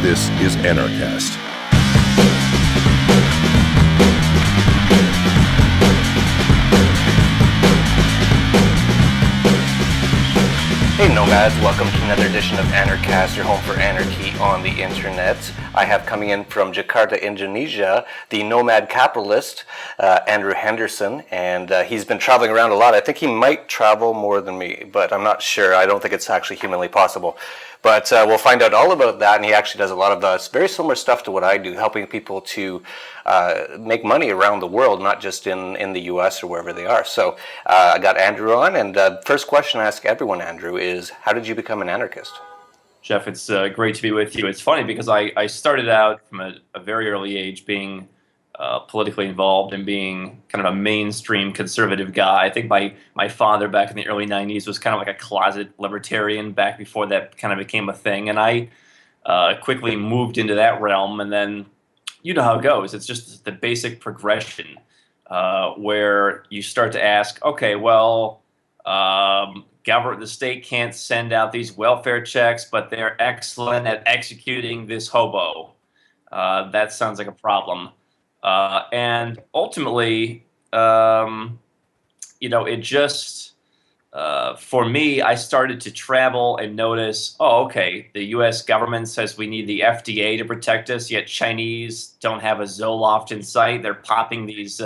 This is Anarchast. Hey Nomads, welcome to another edition of Anarchast, your home for anarchy on the internet. I have coming in from Jakarta, Indonesia, the nomad capitalist, Andrew Henderson, and he's been traveling around a lot. I think he might travel more than me, but I'm not sure. I don't think it's actually humanly possible. But we'll find out all about that, and he actually does a lot of very similar stuff to what I do, helping people to make money around the world, not just in the US or wherever they are. So I got Andrew on, and the first question I ask everyone, Andrew, is how did you become an anarchist? Jeff, it's great to be with you. It's funny because I started out from a very early age being politically involved and being kind of a mainstream conservative guy. I think my father back in the early 90s was kind of like a closet libertarian back before that kind of became a thing. And I quickly moved into that realm. And then you know how it goes. It's just the basic progression where you start to ask, okay, well, the state can't send out these welfare checks, but they're excellent at executing this hobo. That sounds like a problem. And ultimately, it just, for me, I started to travel and notice, oh, okay, the U.S. government says we need the FDA to protect us, yet Chinese don't have a Zoloft in sight. They're popping these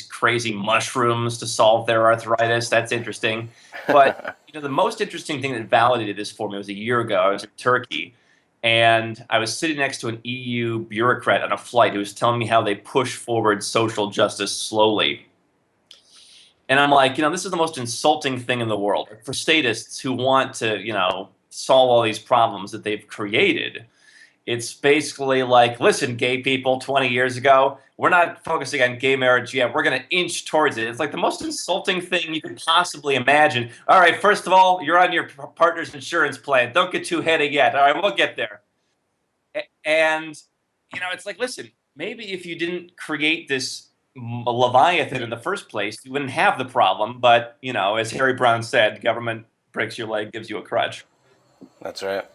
crazy mushrooms to solve their arthritis. That's interesting. But the most interesting thing that validated this for me was a year ago. I was in Turkey, and I was sitting next to an EU bureaucrat on a flight who was telling me how they push forward social justice slowly. And I'm like, this is the most insulting thing in the world. For statists who want to, solve all these problems that they've created, it's basically like, listen, gay people 20 years ago, we're not focusing on gay marriage yet. We're going to inch towards it. It's like the most insulting thing you could possibly imagine. All right, first of all, you're on your partner's insurance plan. Don't get too heady yet. All right, we'll get there. And, it's like, listen, maybe if you didn't create this Leviathan in the first place, you wouldn't have the problem. But, as Harry Brown said, government breaks your leg, gives you a crutch. That's right.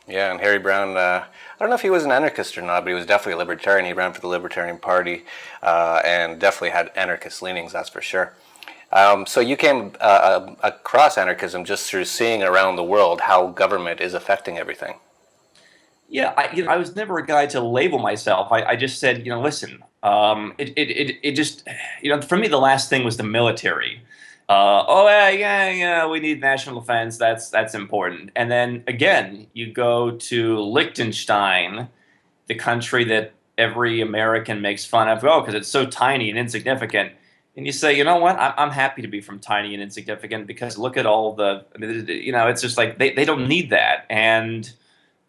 Yeah, and Harry Brown, I don't know if he was an anarchist or not, but he was definitely a libertarian. He ran for the Libertarian Party and definitely had anarchist leanings, that's for sure. So you came across anarchism just through seeing around the world how government is affecting everything. Yeah, I was never a guy to label myself. I just said, listen, it just, for me, the last thing was the military. We need national defense. That's important. And then again, you go to Liechtenstein, the country that every American makes fun of, because it's so tiny and insignificant. And you say, you know what? I'm happy to be from tiny and insignificant because look at all it's just like they don't need that. And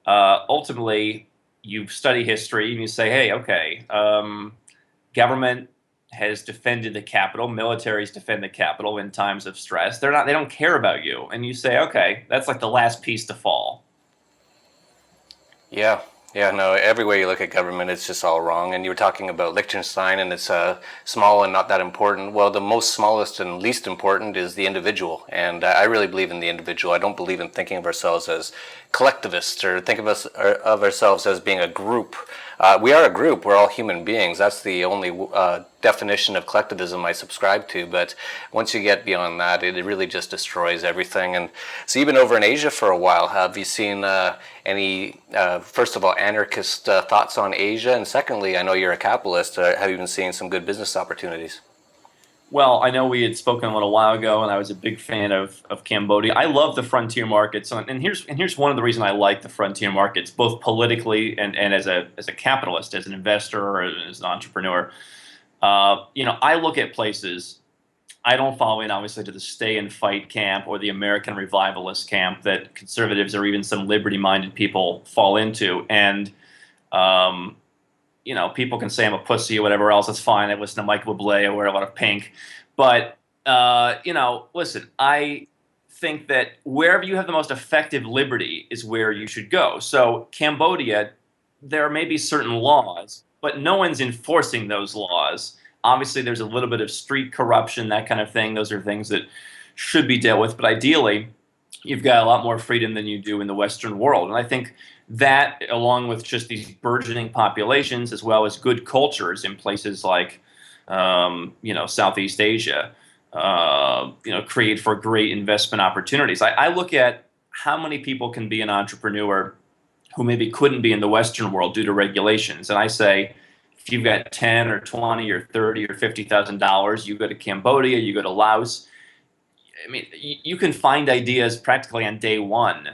ultimately, you study history and you say, hey, okay, government has defended the capital, militaries defend the capital in times of stress. They don't care about you. And you say, okay, that's like the last piece to fall. Yeah, no, every way you look at government, it's just all wrong. And you were talking about Liechtenstein, and it's small and not that important. Well, the most smallest and least important is the individual. And I really believe in the individual. I don't believe in thinking of ourselves as collectivists or think of ourselves as being a group. We are a group. We're all human beings. That's the only definition of collectivism I subscribe to. But once you get beyond that, it really just destroys everything. And so you've been over in Asia for a while. Have you seen any, first of all, anarchist thoughts on Asia? And secondly, I know you're a capitalist. Have you been seeing some good business opportunities? Well, I know we had spoken a little while ago, and I was a big fan of Cambodia. I love the frontier markets, and here's one of the reasons I like the frontier markets, both politically and as a capitalist, as an investor or as an entrepreneur. I look at places. I don't fall in, obviously, to the stay and fight camp or the American revivalist camp that conservatives or even some liberty-minded people fall into, and people can say I'm a pussy or whatever else. That's fine. I listen to Michael Bublé. I wear a lot of pink. But, listen, I think that wherever you have the most effective liberty is where you should go. So Cambodia, there may be certain laws, but no one's enforcing those laws. Obviously, there's a little bit of street corruption, that kind of thing. Those are things that should be dealt with. But ideally, you've got a lot more freedom than you do in the Western world. And I think that, along with just these burgeoning populations, as well as good cultures in places like, Southeast Asia, create for great investment opportunities. I look at how many people can be an entrepreneur who maybe couldn't be in the Western world due to regulations, and I say, if you've got 10 or 20 or 30 or $50,000, you go to Cambodia, you go to Laos. I mean, you can find ideas practically on day one.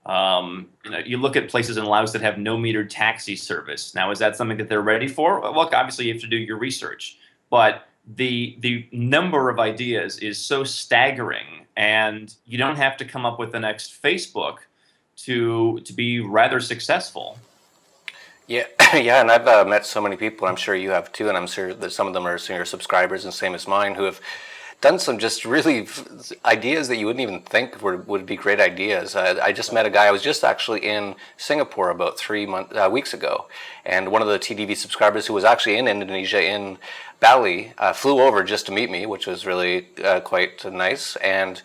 You look at places in Laos that have no metered taxi service. Now, is that something that they're ready for? Well, look, obviously you have to do your research, but the number of ideas is so staggering, and you don't have to come up with the next Facebook to be rather successful. Yeah, yeah, and I've met so many people. I'm sure you have too, and I'm sure that some of them are some of your subscribers, and same as mine, who have done some just really ideas that you wouldn't even think would be great ideas. I just met a guy. I was just actually in Singapore about 3 weeks ago, and one of the TDV subscribers who was actually in Indonesia in Bali flew over just to meet me, which was really quite nice. And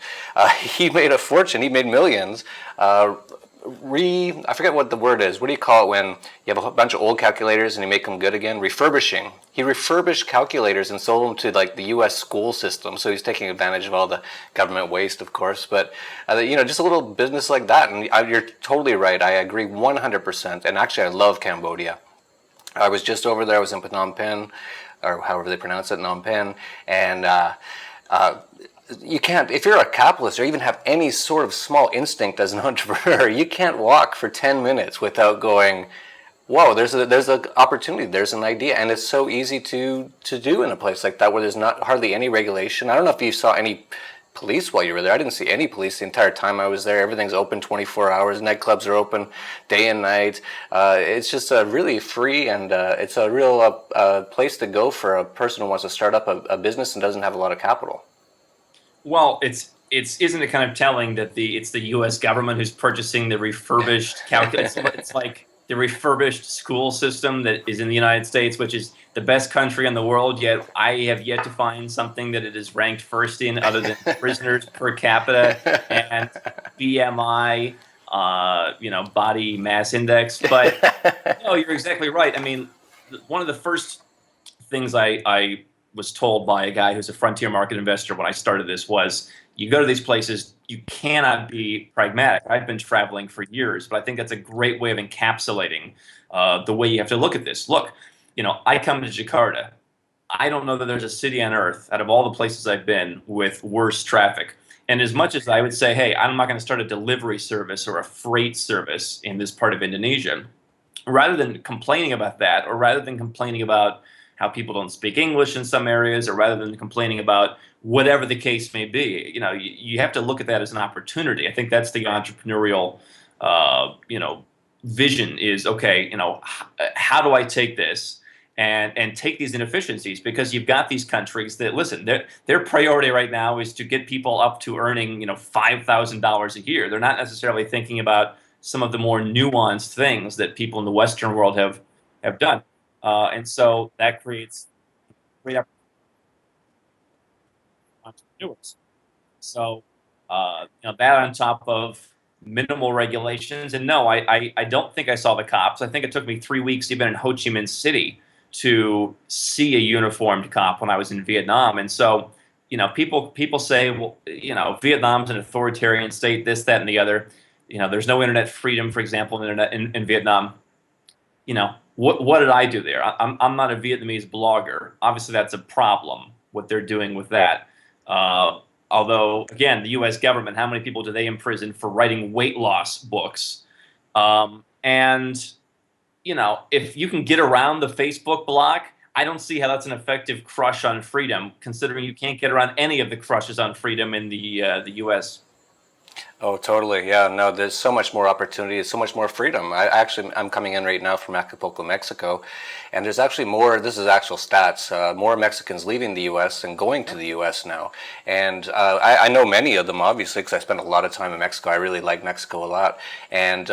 he made a fortune. He made millions. I forget what the word is. What do you call it when you have a bunch of old calculators and you make them good again? Refurbishing. He refurbished calculators and sold them to like the U.S. school system. So he's taking advantage of all the government waste, of course. But just a little business like that. And you're totally right. I agree 100%. And actually, I love Cambodia. I was just over there. I was in Phnom Penh, or however they pronounce it, Phnom Penh, and you can't, if you're a capitalist or even have any sort of small instinct as an entrepreneur, you can't walk for 10 minutes without going, whoa, there's an opportunity, there's an idea. And it's so easy to do in a place like that where there's not hardly any regulation. I don't know if you saw any police while you were there. I didn't see any police the entire time I was there. Everything's open 24 hours. Nightclubs are open day and night. It's just a really free, and it's a real place to go for a person who wants to start up a business and doesn't have a lot of capital. Well, isn't it kind of telling that it's the U.S. government who's purchasing the refurbished calculus? It's like the refurbished school system that is in the United States, which is the best country in the world. Yet I have yet to find something that it is ranked first in, other than prisoners per capita and BMI, body mass index. But no, you're exactly right. I mean, one of the first things I was told by a guy who's a frontier market investor when I started this was, you go to these places, you cannot be pragmatic. I've been traveling for years, but I think that's a great way of encapsulating the way you have to look at this. Look, I come to Jakarta. I don't know that there's a city on earth, out of all the places I've been, with worse traffic. And as much as I would say, hey, I'm not going to start a delivery service or a freight service in this part of Indonesia, rather than complaining about that, or rather than complaining about how people don't speak English in some areas, or rather than complaining about whatever the case may be, you have to look at that as an opportunity. I think that's the entrepreneurial, vision is, okay, how do I take this and take these inefficiencies? Because you've got these countries that, listen, their priority right now is to get people up to earning, $5,000 a year. They're not necessarily thinking about some of the more nuanced things that people in the Western world have done. And so that creates great entrepreneurs. So, that on top of minimal regulations. And no, I don't think I saw the cops. I think it took me 3 weeks even in Ho Chi Minh City to see a uniformed cop when I was in Vietnam. And so, people say, well, Vietnam's an authoritarian state, this, that, and the other. There's no internet freedom, for example, in Vietnam. What did I do there? I'm not a Vietnamese blogger. Obviously, that's a problem, what they're doing with that. Although, again, the U.S. government, how many people do they imprison for writing weight loss books? And if you can get around the Facebook block, I don't see how that's an effective crush on freedom, considering you can't get around any of the crushes on freedom in the U.S. Oh, totally. Yeah, no, there's so much more opportunity, so much more freedom. I'm coming in right now from Acapulco, Mexico, and there's actually more, this is actual stats, more Mexicans leaving the U.S. and going to the U.S. now. And I know many of them, obviously, because I spent a lot of time in Mexico. I really like Mexico a lot. And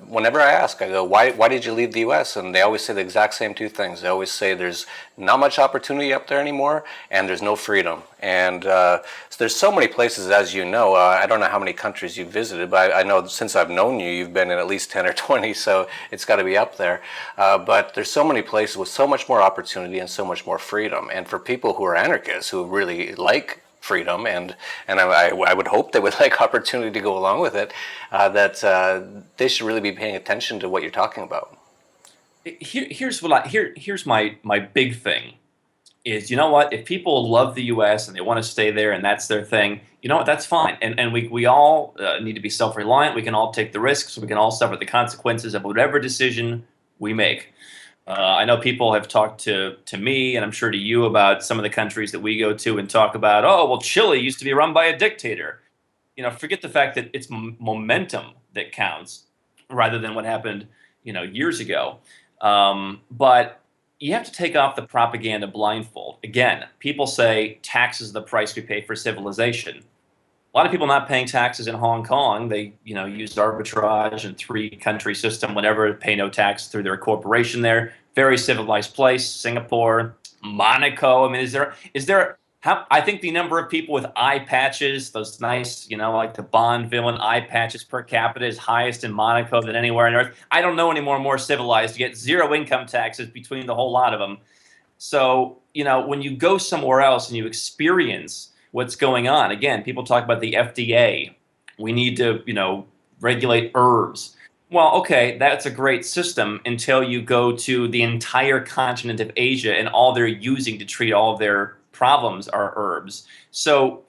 whenever I ask, I go, why did you leave the U.S.? And they always say the exact same two things. They always say there's not much opportunity up there anymore, and there's no freedom. And so there's so many places, as you know, I don't know how many countries countries you've visited, but I know since I've known you, you've been in at least 10 or 20, so it's got to be up there. But there's so many places with so much more opportunity and so much more freedom. And for people who are anarchists, who really like freedom, and I would hope they would like opportunity to go along with it, they should really be paying attention to what you're talking about. Here's my big thing is, you know what, if people love the US and they want to stay there and that's their thing, you know what, that's fine. And we all need to be self-reliant. We can all take the risks. We can all suffer the consequences of whatever decision we make. I know people have talked to me, and I'm sure to you, about some of the countries that we go to and talk about, oh, well, Chile used to be run by a dictator. You know, forget the fact that it's momentum that counts rather than what happened, you know, years ago. But you have to take off the propaganda blindfold. Again, people say tax is the price we pay for civilization. A lot of people not paying taxes in Hong Kong, they, you know, used arbitrage and three-country system, whatever, pay no tax through their corporation there. Very civilized place. Singapore, Monaco. I mean, is there how, I think the number of people with eye patches, those nice, you know, like the Bond villain eye patches per capita, is highest in Monaco than anywhere on earth. I don't know any more civilized. You get zero income taxes between the whole lot of them. So, you know, when you go somewhere else and you experience what's going on, again, people talk about the FDA. We need to, you know, regulate herbs. Well, okay, that's a great system until you go to the entire continent of Asia and all they're using to treat all of their problems are herbs. So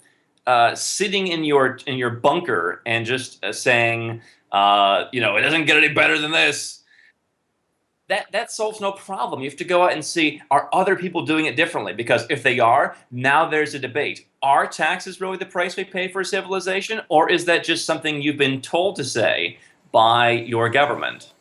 sitting in your bunker and just saying, you know, it doesn't get any better than this, that solves no problem. You have to go out and see, are other people doing it differently? Because if they are, now there's a debate. Are taxes really the price we pay for civilization? Or is that just something you've been told to say by your government?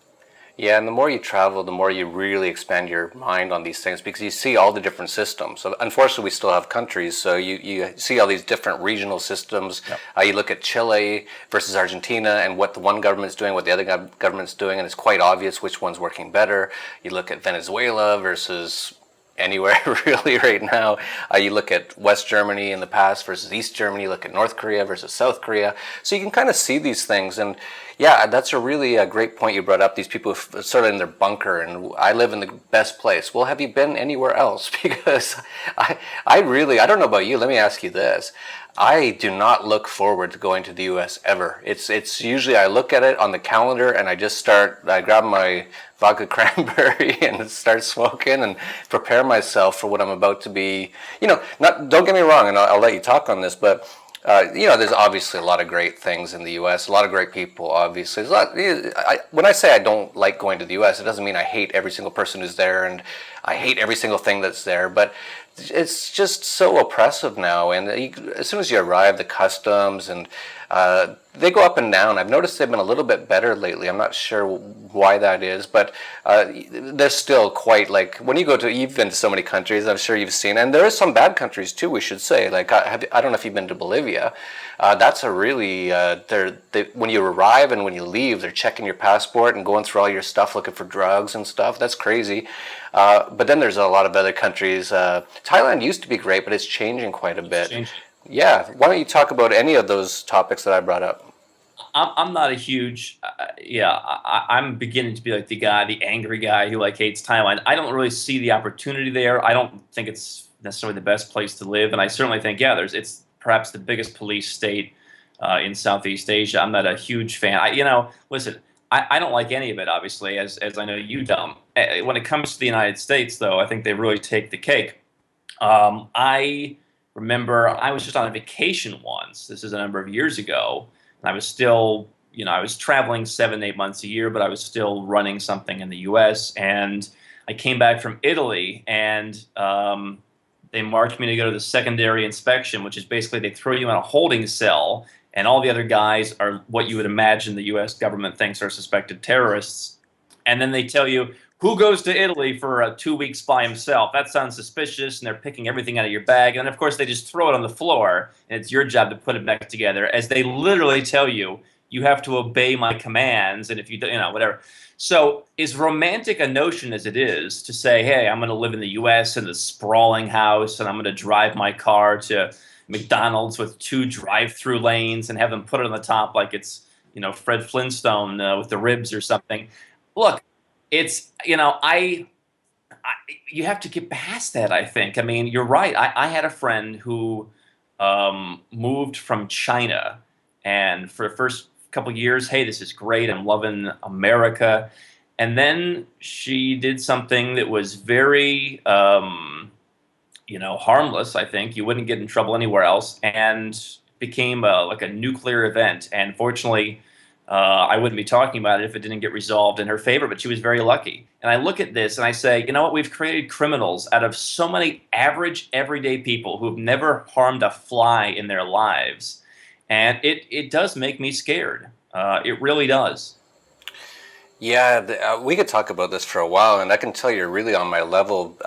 Yeah, and the more you travel, the more you really expand your mind on these things, because you see all the different systems. So unfortunately, we still have countries, so you see all these different regional systems. Yep. You look at Chile versus Argentina and what the one government's doing, what the other government's doing, and it's quite obvious which one's working better. You look at Venezuela versus anywhere really right now. You look at West Germany in the past versus East Germany. You look at North Korea versus South Korea. So you can kind of see these things. And yeah, that's a really great point you brought up. These people sort of in their bunker, and I live in the best place. Well, have you been anywhere else? Because I don't know about you. Let me ask you this. I do not look forward to going to the U.S. ever. It's usually I look at it on the calendar and I grab my vodka cranberry and start smoking and prepare myself for what I'm about to be. You know, don't get me wrong, and I'll let you talk on this, but you know, there's obviously a lot of great things in the U.S., a lot of great people, obviously. When I say I don't like going to the U.S., it doesn't mean I hate every single person who's there and I hate every single thing that's there, but it's just so oppressive now. And as soon as you arrive, the customs and they go up and down. I've noticed they've been a little bit better lately. I'm not sure why that is, but they're still quite like, when you go to, you've been to so many countries, I'm sure you've seen, and there are some bad countries too, we should say. Like, I don't know if you've been to Bolivia. That's a really, when you arrive and when you leave, they're checking your passport and going through all your stuff, looking for drugs and stuff. That's crazy. But then there's a lot of other countries. Thailand used to be great, but it's changing quite a bit. Yeah. Why don't you talk about any of those topics that I brought up? I'm not a huge, I'm beginning to be like the angry guy who like hates Thailand. I don't really see the opportunity there. I don't think it's necessarily the best place to live, and I certainly think, yeah, it's perhaps the biggest police state in Southeast Asia. I'm not a huge fan. Listen, I don't like any of it, obviously, as I know you don't. When it comes to the United States, though, I think they really take the cake. I remember I was just on a vacation once. This is a number of years ago. And I was still, I was traveling 7-8 months a year, but I was still running something in the U.S. And I came back from Italy, and they marked me to go to the secondary inspection, which is basically they throw you in a holding cell, and all the other guys are what you would imagine the U.S. government thinks are suspected terrorists. And then they tell you, who goes to Italy for 2 weeks by himself? That sounds suspicious, and they're picking everything out of your bag. And, of course, they just throw it on the floor, and it's your job to put it back together, as they literally tell you, you have to obey my commands, and if you whatever. So as romantic a notion as it is to say, hey, I'm going to live in the U.S. in the sprawling house, and I'm going to drive my car to McDonald's with 2 drive-through lanes and have them put it on the top like it's, Fred Flintstone with the ribs or something. Look, it's, you have to get past that, I think. I mean, you're right. I had a friend who moved from China, and for the first couple of years, hey, this is great. I'm loving America. And then she did something that was very, harmless, I think. You wouldn't get in trouble anywhere else, and became like a nuclear event. And fortunately, I wouldn't be talking about it if it didn't get resolved in her favor, but she was very lucky. And I look at this and I say, you know what? We've created criminals out of so many average, everyday people who've never harmed a fly in their lives. And it does make me scared. It really does. Yeah, we could talk about this for a while, and I can tell you're really on my level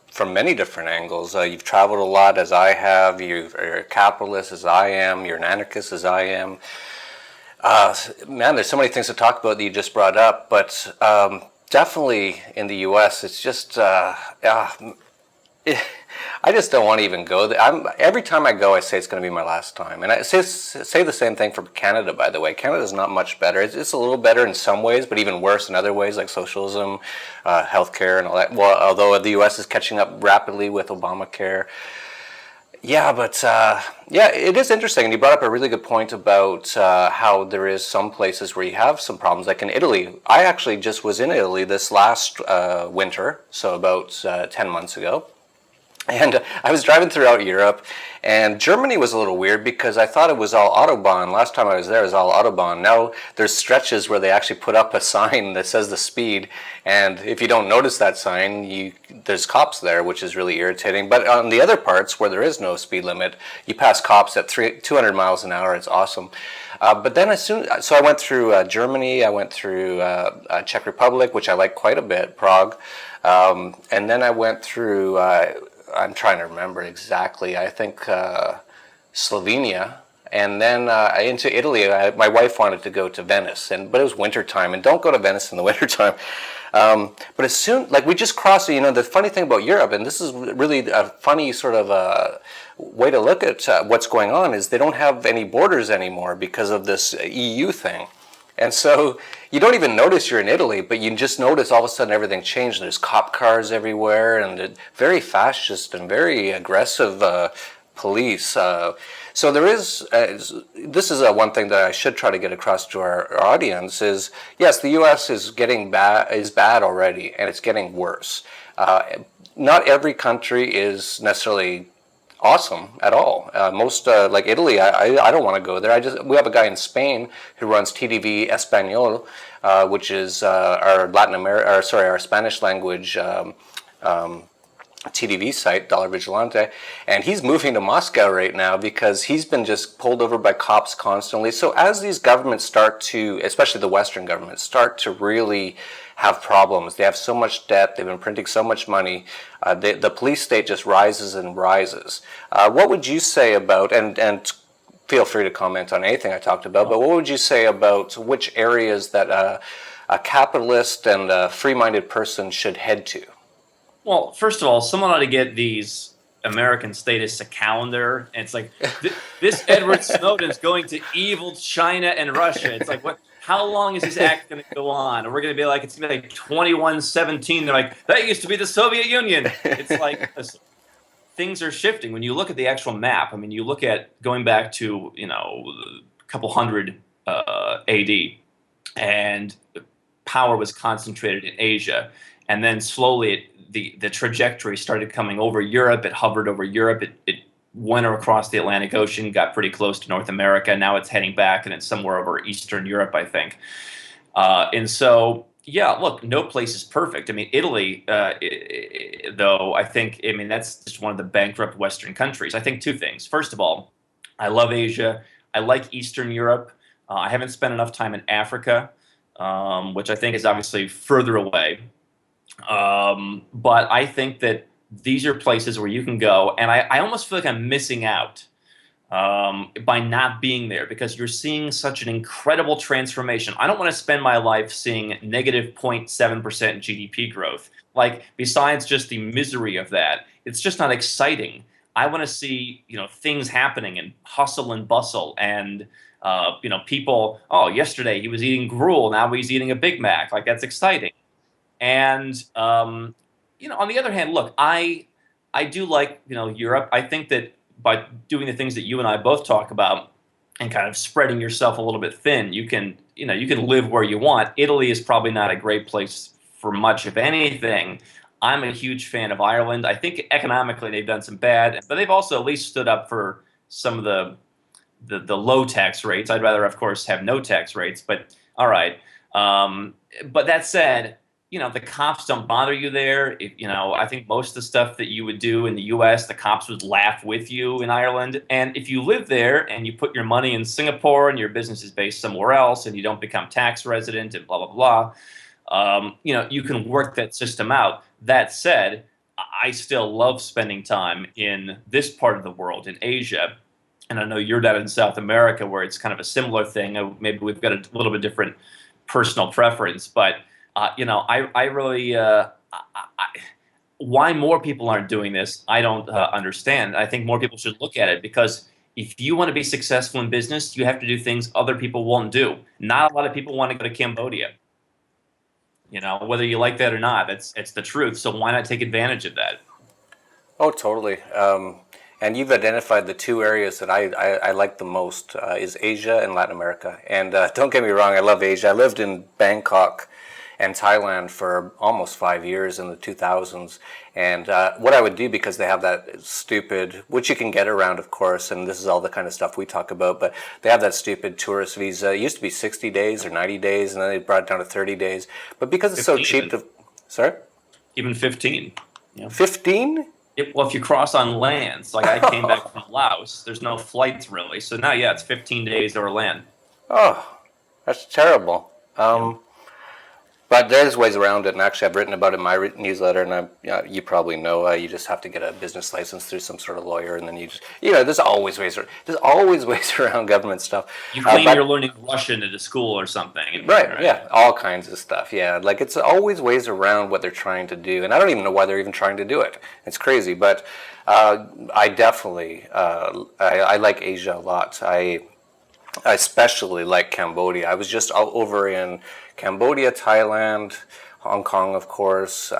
from many different angles. You've traveled a lot, as I have. You're a capitalist, as I am. You're an anarchist, as I am. Man, there's so many things to talk about that you just brought up, but definitely in the U.S., it's just I just don't want to even go there. Every time I go, I say it's going to be my last time. And I say the same thing for Canada, by the way. Canada's not much better. It's a little better in some ways, but even worse in other ways, like socialism, healthcare, and all that. Well, although the U.S. is catching up rapidly with Obamacare. Yeah, but it is interesting. And you brought up a really good point about how there is some places where you have some problems, like in Italy. I actually just was in Italy this last winter, so about 10 months ago. And I was driving throughout Europe, and Germany was a little weird because I thought it was all Autobahn. Last time I was there, it was all Autobahn. Now there's stretches where they actually put up a sign that says the speed, and if you don't notice that sign, there's cops there, which is really irritating. But on the other parts where there is no speed limit, you pass cops at 200 miles an hour. It's awesome. But then so I went through Germany, I went through Czech Republic, which I like quite a bit, Prague, and then I went through. I'm trying to remember exactly. I think Slovenia, and then into Italy. My wife wanted to go to Venice, but it was winter time, and don't go to Venice in the winter time. But as soon, like we just crossed, the funny thing about Europe, and this is really a funny sort of way to look at what's going on, is they don't have any borders anymore because of this EU thing. And so you don't even notice you're in Italy, but you just notice all of a sudden everything changed. There's cop cars everywhere, and very fascist and very aggressive police. So there is, this is one thing that I should try to get across to our audience is, yes, the U.S. is bad already, and it's getting worse. Not every country is necessarily awesome at all. Most like Italy, I don't want to go there. We have a guy in Spain who runs TDV Español, which is our our Spanish language TDV site, Dollar Vigilante, and he's moving to Moscow right now because he's been just pulled over by cops constantly. So as these governments start to, especially the Western governments, start to really have problems, they have so much debt, they've been printing so much money, the police state just rises and rises. What would you say about, and feel free to comment on anything I talked about, but what would you say about which areas that a capitalist and a free-minded person should head to? Well, first of all, someone ought to get these American statists a calendar, and it's like, this Edward Snowden's going to evil China and Russia. It's like, what? How long is this act going to go on? And we're going to be like, it's going to be like 2117. They're like, that used to be the Soviet Union. It's like, listen, things are shifting. When you look at the actual map, I mean, you look at going back to, a couple hundred AD, and power was concentrated in Asia. And then slowly the trajectory started coming over Europe. It hovered over Europe. It went across the Atlantic Ocean, got pretty close to North America. Now it's heading back, and it's somewhere over Eastern Europe, I think. And so, yeah, look, no place is perfect. I mean, Italy, though, that's just one of the bankrupt Western countries. I think two things. First of all, I love Asia. I like Eastern Europe. I haven't spent enough time in Africa, which I think is obviously further away. But I think that these are places where you can go, and I almost feel like I'm missing out by not being there, because you're seeing such an incredible transformation. I don't want to spend my life seeing negative 0.7% GDP growth. Like, besides just the misery of that, it's just not exciting. I want to see, things happening and hustle and bustle and, people, oh, yesterday he was eating gruel, now he's eating a Big Mac. Like, that's exciting. And on the other hand, look, I do like, Europe. I think that by doing the things that you and I both talk about and kind of spreading yourself a little bit thin, you can live where you want. Italy is probably not a great place for much of anything. I'm a huge fan of Ireland. I think economically they've done some bad, but they've also at least stood up for some of the low tax rates. I'd rather, of course, have no tax rates, but all right. But that said, the cops don't bother you there. I think most of the stuff that you would do in the U.S., the cops would laugh with you in Ireland. And if you live there and you put your money in Singapore and your business is based somewhere else and you don't become tax resident and blah, blah, blah, you can work that system out. That said, I still love spending time in this part of the world, in Asia. And I know you're down in South America where it's kind of a similar thing. Maybe we've got a little bit different personal preference, but I really why more people aren't doing this, I don't understand. I think more people should look at it because if you want to be successful in business, you have to do things other people won't do. Not a lot of people want to go to Cambodia. Whether you like that or not, it's the truth. So why not take advantage of that? Oh, totally. And you've identified the two areas that I like the most is Asia and Latin America. And don't get me wrong, I love Asia. I lived in Bangkok and Thailand for almost 5 years in the 2000s. And what I would do, because they have that stupid, which you can get around, of course, and this is all the kind of stuff we talk about, but they have that stupid tourist visa. It used to be 60 days or 90 days, and then they brought it down to 30 days. But because it's so cheap to... Sorry? Even 15. 15? Well, if you cross on land, like I came back from Laos, there's no flights really. So now, yeah, it's 15 days over land. Oh, that's terrible. But there's ways around it, and actually I've written about it in my newsletter, and you probably know you just have to get a business license through some sort of lawyer, and then you just, there's always ways around government stuff. You claim you're learning Russian at a school or something. Right, yeah, all kinds of stuff, yeah. Like, it's always ways around what they're trying to do, and I don't even know why they're even trying to do it. It's crazy, but I definitely, I like Asia a lot. I especially like Cambodia. I was just over in Cambodia, Thailand, Hong Kong, of course,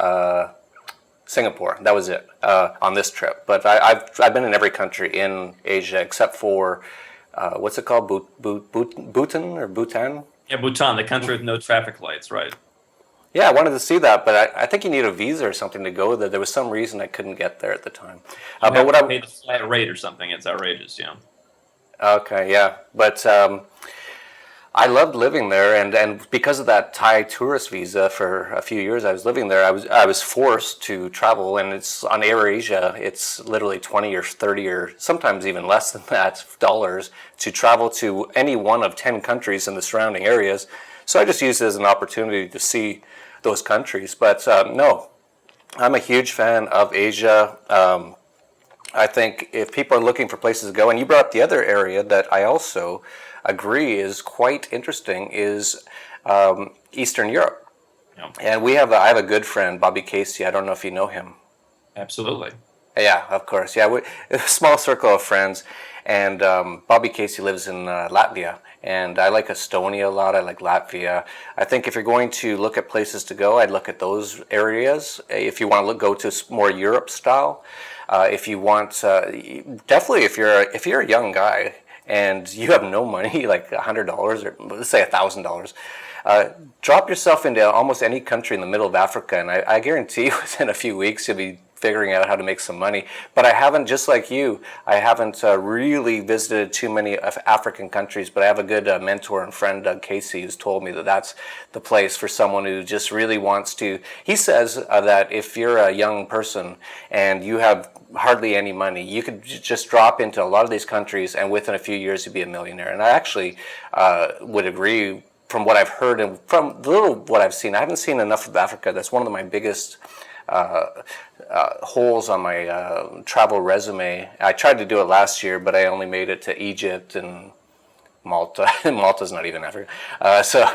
Singapore. That was it on this trip. But I've been in every country in Asia except for what's it called, Bhutan or Bhutan? Yeah, Bhutan, the country with no traffic lights, right? Yeah, I wanted to see that, but I think you need a visa or something to go there. There was some reason I couldn't get there at the time. But what I paid the flat rate or something. It's outrageous, Okay, yeah, but I loved living there, and because of that Thai tourist visa for a few years I was living there, I was forced to travel, and it's on AirAsia. It's literally 20 or 30 or sometimes even less than that dollars to travel to any one of 10 countries in the surrounding areas. So I just used it as an opportunity to see those countries. But no, I'm a huge fan of Asia. I think if people are looking for places to go, and you brought up the other area that I also agree is quite interesting, is Eastern Europe. Yeah. And I have a good friend, Bobby Casey. I don't know if you know him. Absolutely. Yeah, of course. Yeah, a small circle of friends. And Bobby Casey lives in Latvia. And I like Estonia a lot. I like Latvia. I think if you're going to look at places to go, I'd look at those areas. If you want to go to more Europe style, if you want, definitely if you're a young guy and you have no money, like $100 or let's say $1,000, drop yourself into almost any country in the middle of Africa, and I guarantee you within a few weeks you'll be figuring out how to make some money. But I haven't, just like you, I haven't really visited too many African countries, but I have a good mentor and friend, Doug Casey, who's told me that that's the place for someone who just really wants to. He says that if you're a young person and you have hardly any money, you could just drop into a lot of these countries, and within a few years you'd be a millionaire. And I actually would agree. From what I've heard and from the little what I've seen, I haven't seen enough of Africa. That's one of my biggest holes on my travel resume. I tried to do it last year, but I only made it to Egypt and Malta. Malta's not even Africa, so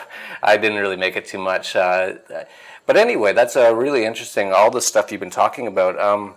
I didn't really make it too much. But anyway, that's really interesting. All the stuff you've been talking about.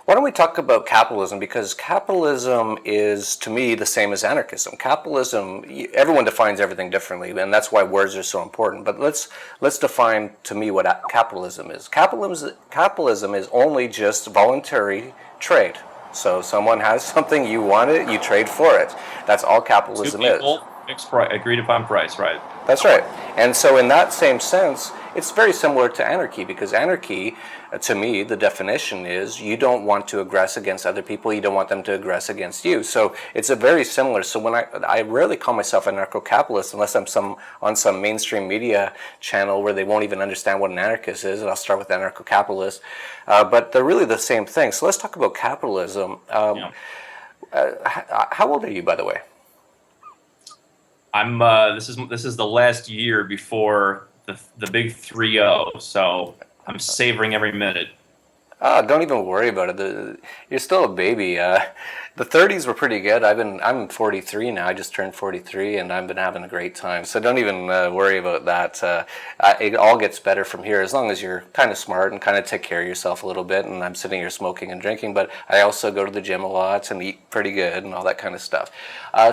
Why don't we talk about capitalism? Because capitalism is, to me, the same as anarchism. Capitalism, everyone defines everything differently, and that's why words are so important. But let's define, to me, what capitalism is. Capitalism is only just voluntary trade. So someone has something, you want it, you trade for it. That's all Two capitalism is. people, fixed price, agreed upon price, right? That's right. And so, in that same sense, it's very similar to anarchy because anarchy, to me, the definition is you don't want to aggress against other people, you don't want them to aggress against you. So, it's a very similar. So, when I rarely call myself anarcho-capitalist unless I'm on some mainstream media channel where they won't even understand what an anarchist is, and I'll start with anarcho-capitalist. But they're really the same thing. So, let's talk about capitalism. Yeah. How old are you, by the way? I'm this is the last year before the big 3-0, so I'm savoring every minute. Oh, don't even worry about it. You're still a baby. The 30s were pretty good. I'm 43 now. I just turned 43, and I've been having a great time. So don't even worry about that. It all gets better from here as long as you're kind of smart and kind of take care of yourself a little bit. And I'm sitting here smoking and drinking, but I also go to the gym a lot and eat pretty good and all that kind of stuff.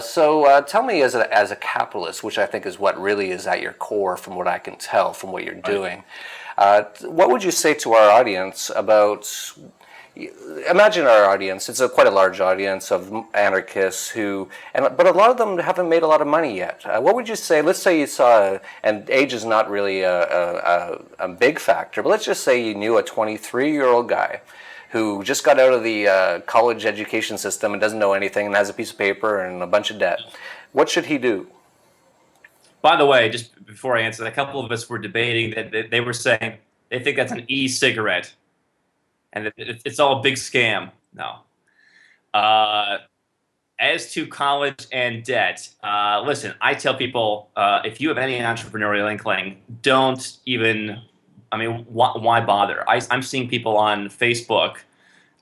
So tell me, as a capitalist, which I think is what really is at your core, from what I can tell, from what you're doing. What would you say to our audience about, imagine our audience, it's quite a large audience of anarchists but a lot of them haven't made a lot of money yet. What would you say, let's say you saw, and age is not really a big factor, but let's just say you knew a 23-year-old guy who just got out of the college education system and doesn't know anything and has a piece of paper and a bunch of debt. What should he do? By the way, just before I answer, a couple of us were debating that they were saying they think that's an e-cigarette, and it's all a big scam. No. As to college and debt, listen, I tell people, if you have any entrepreneurial inkling, don't even, I mean, why bother? I'm seeing people on Facebook.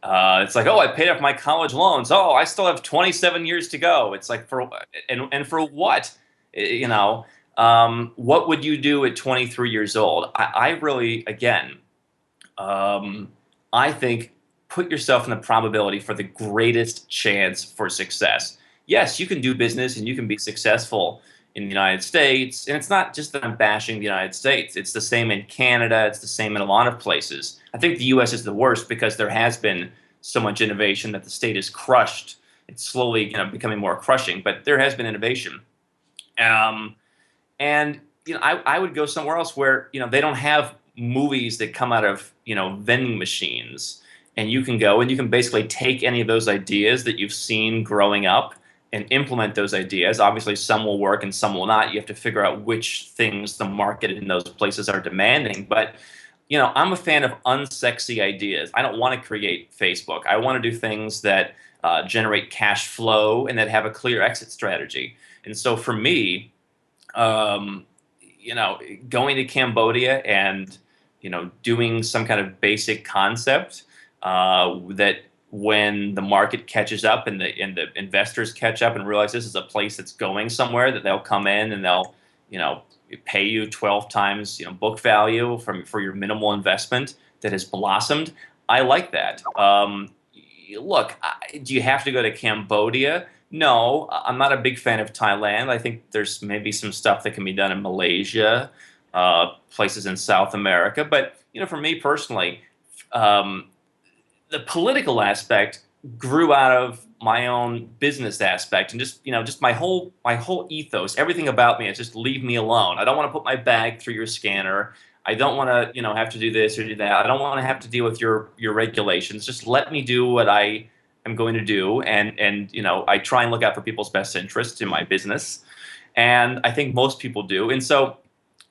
It's like, oh, I paid off my college loans. Oh, I still have 27 years to go. It's like, and for what? What would you do at 23 years old? I really, again, I think put yourself in the probability for the greatest chance for success. Yes, you can do business and you can be successful in the United States. And it's not just that I'm bashing the United States. It's the same in Canada. It's the same in a lot of places. I think the U.S. is the worst because there has been so much innovation that the state is crushed. It's slowly, becoming more crushing, but there has been innovation. And I would go somewhere else where they don't have movies that come out of vending machines, and you can go and you can basically take any of those ideas that you've seen growing up and implement those ideas. Obviously, some will work and some will not. You have to figure out which things the market in those places are demanding. But I'm a fan of unsexy ideas. I don't want to create Facebook. I want to do things that generate cash flow and that have a clear exit strategy. And so for me, going to Cambodia and doing some kind of basic concept that when the market catches up and the investors catch up and realize this is a place that's going somewhere, that they'll come in and they'll pay you 12 times book value for your minimal investment that has blossomed. I like that. Look, do you have to go to Cambodia? No, I'm not a big fan of Thailand. I think there's maybe some stuff that can be done in Malaysia, places in South America. But for me personally, the political aspect grew out of my own business aspect, and just my whole ethos, everything about me is just leave me alone. I don't want to put my bag through your scanner. I don't want to have to do this or do that. I don't want to have to deal with your regulations. Just let me do what I am going to do, and I try and look out for people's best interests in my business, and I think most people do. And so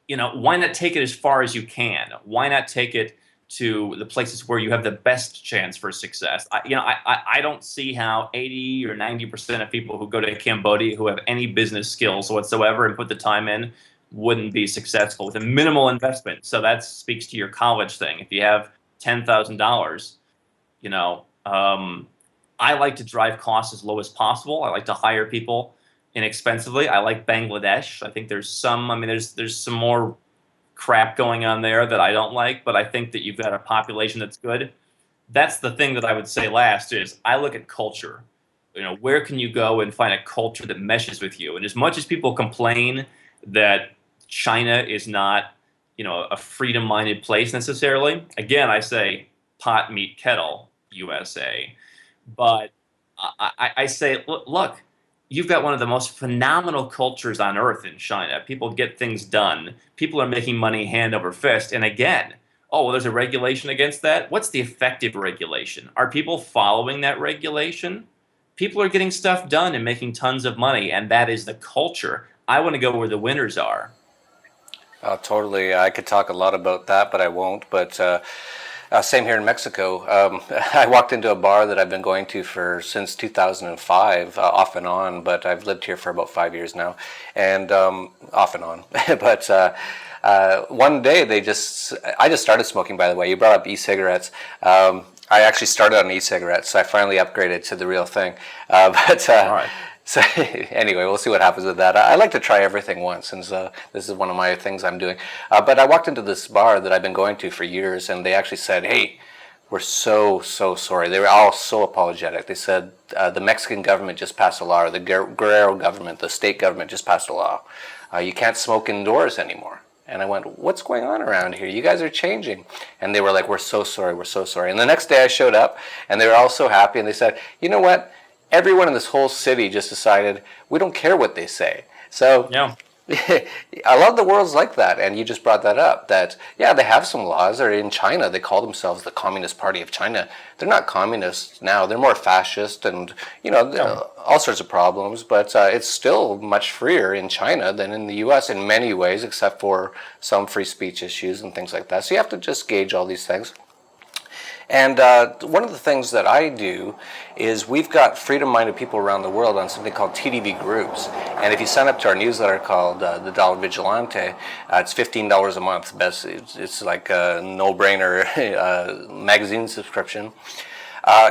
why not take it as far as you can? Why not take it to the places where you have the best chance for success? I don't see how 80 or 90% of people who go to Cambodia who have any business skills whatsoever and put the time in wouldn't be successful with a minimal investment. So that speaks to your college thing. If you have $10,000, I like to drive costs as low as possible. I like to hire people inexpensively. I like Bangladesh. I think there's some more crap going on there that I don't like, but I think that you've got a population that's good. that's the thing that I would say last is I look at culture. You know, where can you go and find a culture that meshes with you? And as much as people complain that China is not, a freedom-minded place necessarily, again, I say pot, meat, kettle, USA. But I say, look, you've got one of the most phenomenal cultures on earth in China. People get things done. People are making money hand over fist. And again, oh, well, there's a regulation against that. What's the effective regulation? Are people following that regulation? People are getting stuff done and making tons of money, and that is the culture. I want to go where the winners are. Totally. I could talk a lot about that, but I won't. But same here in Mexico. I walked into a bar that I've been going to for since 2005, off and on. But I've lived here for about 5 years now, and off and on. But one day I just started smoking. By the way, you brought up e-cigarettes. I actually started on e-cigarettes, so I finally upgraded to the real thing. But All right. so anyway, we'll see what happens with that. I like to try everything once, since this is one of my things I'm doing. But I walked into this bar that I've been going to for years, and they actually said, "Hey, we're so sorry." They were all so apologetic. They said the Mexican government just passed a law, or the Guerrero government, the state government just passed a law. You can't smoke indoors anymore. And I went, "What's going on around here? You guys are changing." And they were like, "We're so sorry, we're so sorry." And the next day I showed up, and they were all so happy, and they said, "You know what? Everyone in this whole city just decided we don't care what they say." So Yeah. a lot of the world's like that, and you just brought that up. That yeah, they have some laws. Or in China, they call themselves the Communist Party of China. They're not communists now. They're more fascist, and Yeah. all sorts of problems. But it's still much freer in China than in the U.S. in many ways, except for some free speech issues and things like that. So you have to just gauge all these things. And one of the things that I do is we've got freedom-minded people around the world on something called TDV groups. And if you sign up to our newsletter called The Dollar Vigilante, it's $15 a month. It's like a no-brainer magazine subscription.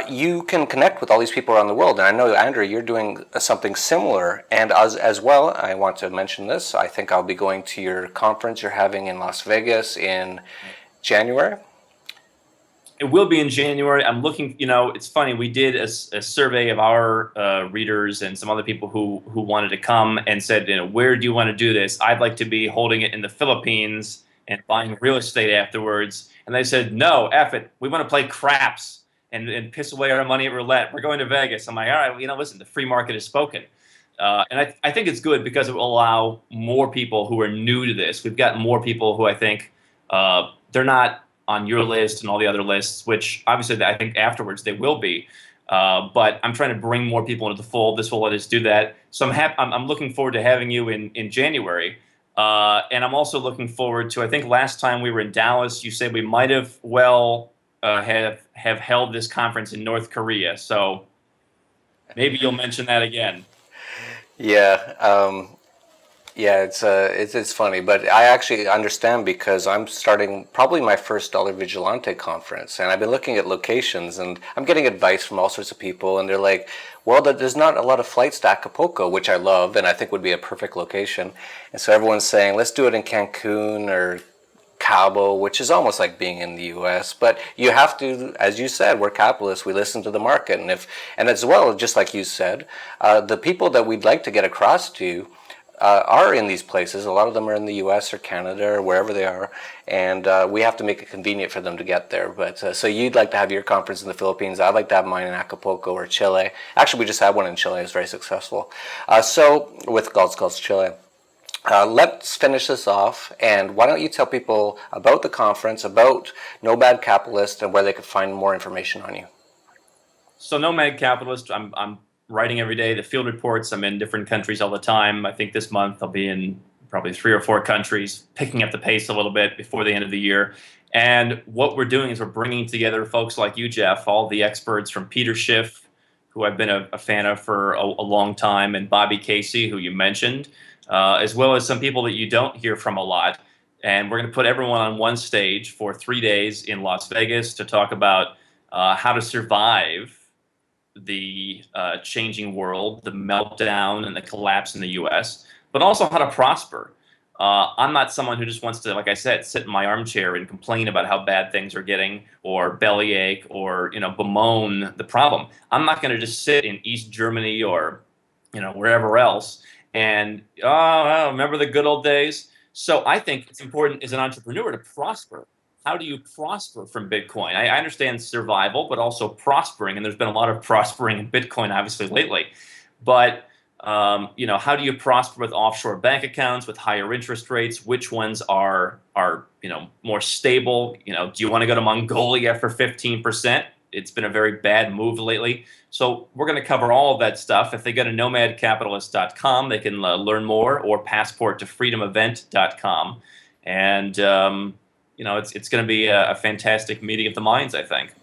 You can connect with all these people around the world. And I know, Andrew, you're doing something similar. And as well, I want to mention this. I think I'll be going to your conference you're having in Las Vegas in January. It will be in January. I'm looking, it's funny. We did a survey of our readers and some other people who wanted to come and said, where do you want to do this? I'd like to be holding it in the Philippines and buying real estate afterwards. And they said, no, F it. We want to play craps and piss away our money at roulette. We're going to Vegas. I'm like, all right, listen, the free market has spoken. And I think it's good because it will allow more people who are new to this. We've got more people who I think they're not on your list and all the other lists, which obviously I think afterwards they will be. But I'm trying to bring more people into the fold. This will let us do that. So I'm looking forward to having you in January. And I'm also looking forward to, I think last time we were in Dallas, you said we might have have held this conference in North Korea. So maybe you'll mention that again. Yeah. Yeah, it's funny, but I actually understand because I'm starting probably my first Dollar Vigilante conference, and I've been looking at locations, and I'm getting advice from all sorts of people, and they're like, well, there's not a lot of flights to Acapulco, which I love, and I think would be a perfect location, and so everyone's saying, let's do it in Cancun or Cabo, which is almost like being in the U.S. But you have to, as you said, we're capitalists. We listen to the market, and as well, just like you said, the people that we'd like to get across to are in these places. A lot of them are in the U.S. or Canada or wherever they are, and we have to make it convenient for them to get there. But so you'd like to have your conference in the Philippines. I'd like to have mine in Acapulco or Chile. Actually, we just had one in Chile. It was very successful. So with Gulf Chile. Let's finish this off, and why don't you tell people about the conference, about No Bad Capitalist, and where they could find more information on you. So Nomad Capitalist, I'm writing every day, the field reports. I'm in different countries all the time. I think this month I'll be in probably 3 or 4 countries, picking up the pace a little bit before the end of the year. And what we're doing is we're bringing together folks like you, Jeff, all the experts from Peter Schiff, who I've been a fan of for a long time, and Bobby Casey, who you mentioned, as well as some people that you don't hear from a lot. And we're going to put everyone on one stage for 3 days in Las Vegas to talk about how to survive the changing world, the meltdown and the collapse in the U.S., but also how to prosper. I'm not someone who just wants to, like I said, sit in my armchair and complain about how bad things are getting, or bellyache, or bemoan the problem. I'm not going to just sit in East Germany or wherever else and remember the good old days. So I think it's important as an entrepreneur to prosper. How do you prosper from Bitcoin? I understand survival, but also prospering, and there's been a lot of prospering in Bitcoin obviously lately. But how do you prosper with offshore bank accounts, with higher interest rates? Which ones are more stable? Do you want to go to Mongolia for 15%? It's been a very bad move lately. So we're going to cover all of that stuff. If they go to nomadcapitalist.com, they can learn more, or passporttofreedomevent.com. And it's going to be a fantastic meeting of the minds, I think.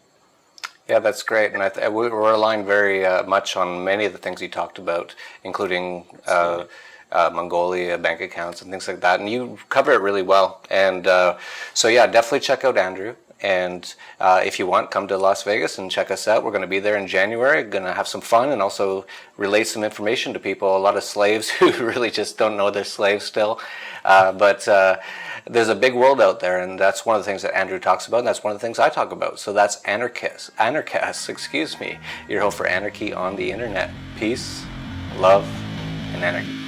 Yeah, that's great, and we're aligned very much on many of the things you talked about, including Mongolia, bank accounts, and things like that. And you cover it really well. And so, yeah, definitely check out Andrew. And if you want, come to Las Vegas and check us out. We're going to be there in January. Going to have some fun and also relay some information to people. A lot of slaves who really just don't know they're slaves still. But there's a big world out there, and that's one of the things that Andrew talks about, and that's one of the things I talk about. So that's Anarchast, excuse me, your hope for anarchy on the internet. Peace, love, and anarchy.